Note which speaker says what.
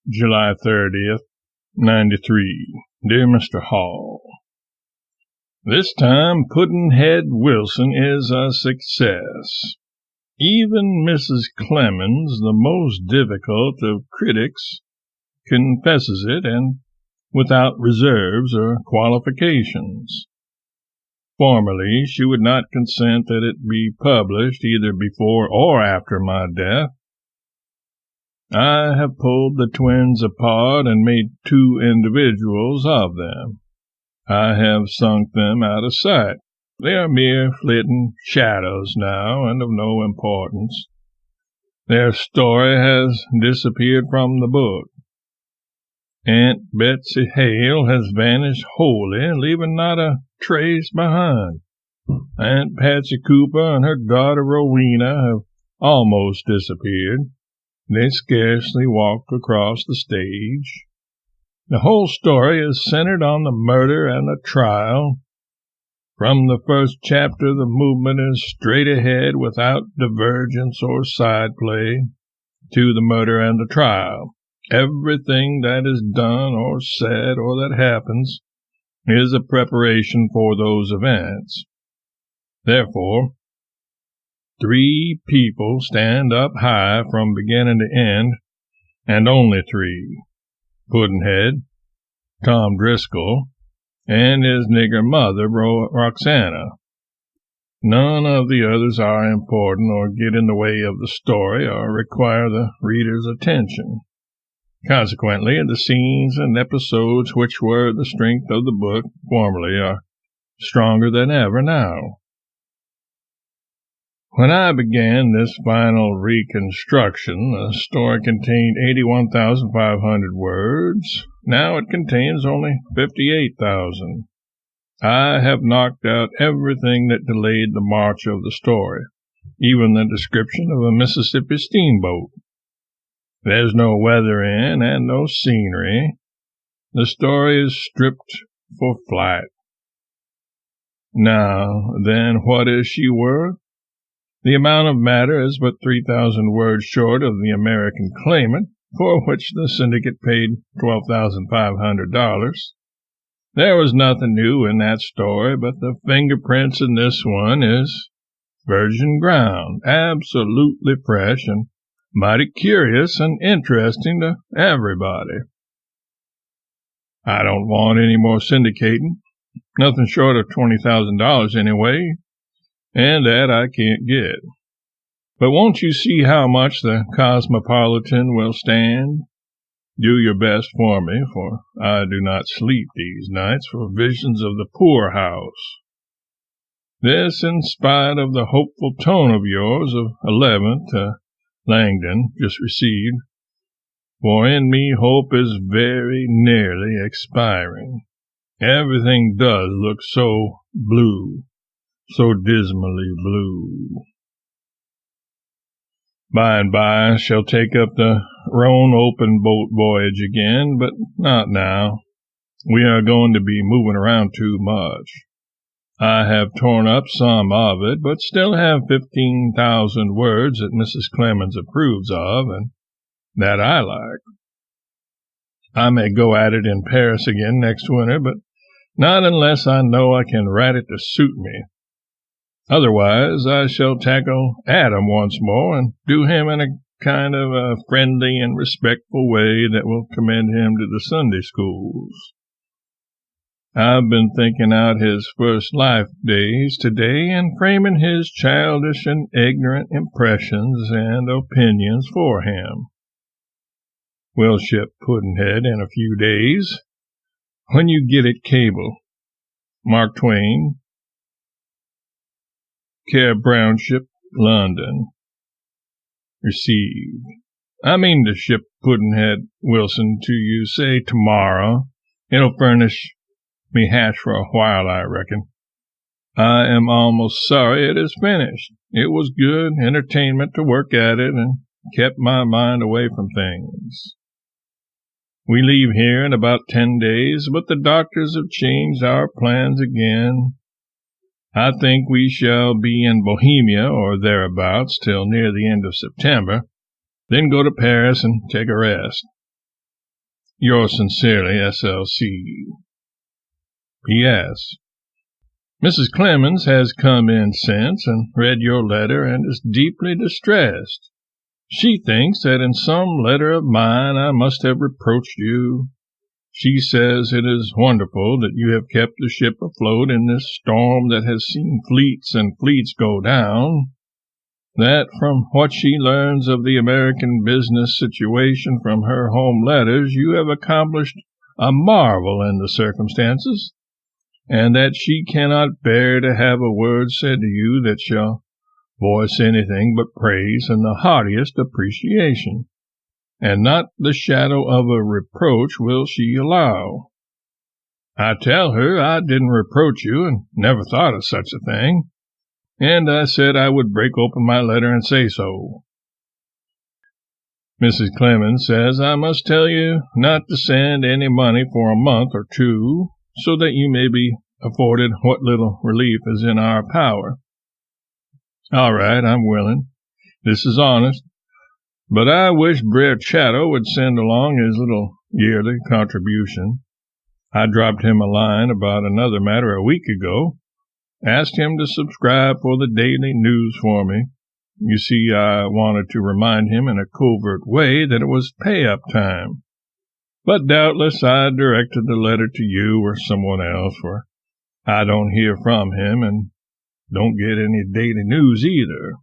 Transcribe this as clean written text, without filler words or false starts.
Speaker 1: July 30th, '93. Dear Mr. Hall, this time Pudd'nhead Wilson is a success. Even Mrs. Clemens, the most difficult of critics, confesses it, and without reserves or qualifications. Formerly, she would not consent that it be published either before or after my death. I have pulled the twins apart and made two individuals of them. I have sunk them out of sight. They are mere flitting shadows now, and of no importance. Their story has disappeared from the book. Aunt Betsy Hale has vanished wholly, leaving not a trace behind. Aunt Patsy Cooper and her daughter Rowena have almost disappeared. They scarcely walk across the stage. The whole story is centered on the murder and the trial. From the first chapter, the movement is straight ahead without divergence or side play to the murder and the trial. Everything that is done or said or that happens is a preparation for those events. Therefore, three people stand up high from beginning to end, and only three: Pudd'nhead, Tom Driscoll, and his nigger mother, Roxana. None of the others are important or get in the way of the story or require the reader's attention. Consequently, the scenes and episodes which were the strength of the book formerly are stronger than ever now. When I began this final reconstruction, the story contained 81,500 words. Now it contains only 58,000. I have knocked out everything that delayed the march of the story, even the description of a Mississippi steamboat. There's no weather in and no scenery. The story is stripped for flight. Now, then, what is she worth? The amount of matter is but 3,000 words short of the American claimant, for which the syndicate paid $12,500. There was nothing new in that story, but the fingerprints in this one is virgin ground, absolutely fresh and mighty curious and interesting to everybody. I don't want any more syndicating, nothing short of $20,000 anyway, and that I can't get. But won't you see how much the Cosmopolitan will stand? Do your best for me, for I do not sleep these nights for visions of the poorhouse. This in spite of the hopeful tone of yours of 11th Langdon, just received, for in me hope is very nearly expiring. Everything does look so blue, so dismally blue. By and by I shall take up the Rhone open boat voyage again, but not now. We are going to be moving around too much. I have torn up some of it, but still have 15,000 words that Mrs. Clemens approves of, and that I like. I may go at it in Paris again next winter, but not unless I know I can write it to suit me. Otherwise, I shall tackle Adam once more and do him in a kind of a friendly and respectful way that will commend him to the Sunday schools. I've been thinking out his first life days today and framing his childish and ignorant impressions and opinions for him. We'll ship Pudd'nhead in a few days. When you get it, cable. Mark Twain, Care Brownship, London. Received. I mean to ship Pudd'nhead Wilson to you, say, tomorrow. It'll furnish me hash for a while, I reckon. I am almost sorry it is finished. It was good entertainment to work at it and kept my mind away from things. We leave here in about 10 days, but the doctors have changed our plans again. I think we shall be in Bohemia or thereabouts till near the end of September, then go to Paris and take a rest. Yours sincerely, S.L.C. P.S. Mrs. Clemens has come in since and read your letter and is deeply distressed. She thinks that in some letter of mine I must have reproached you. She says it is wonderful that you have kept the ship afloat in this storm that has seen fleets and fleets go down, that from what she learns of the American business situation from her home letters you have accomplished a marvel in the circumstances, and that she cannot bear to have a word said to you that shall voice anything but praise and the heartiest appreciation, and not the shadow of a reproach will she allow. I tell her I didn't reproach you and never thought of such a thing, and I said I would break open my letter and say so. Mrs. Clemens says I must tell you not to send any money for a month or two, so that you may be afforded what little relief is in our power. All right, I'm willing. This is honest. But I wish Brer Chatto would send along his little yearly contribution. I dropped him a line about another matter a week ago, asked him to subscribe for the daily news for me. You see, I wanted to remind him in a covert way that it was pay-up time. But doubtless I directed the letter to you or someone else, for I don't hear from him and don't get any daily news either.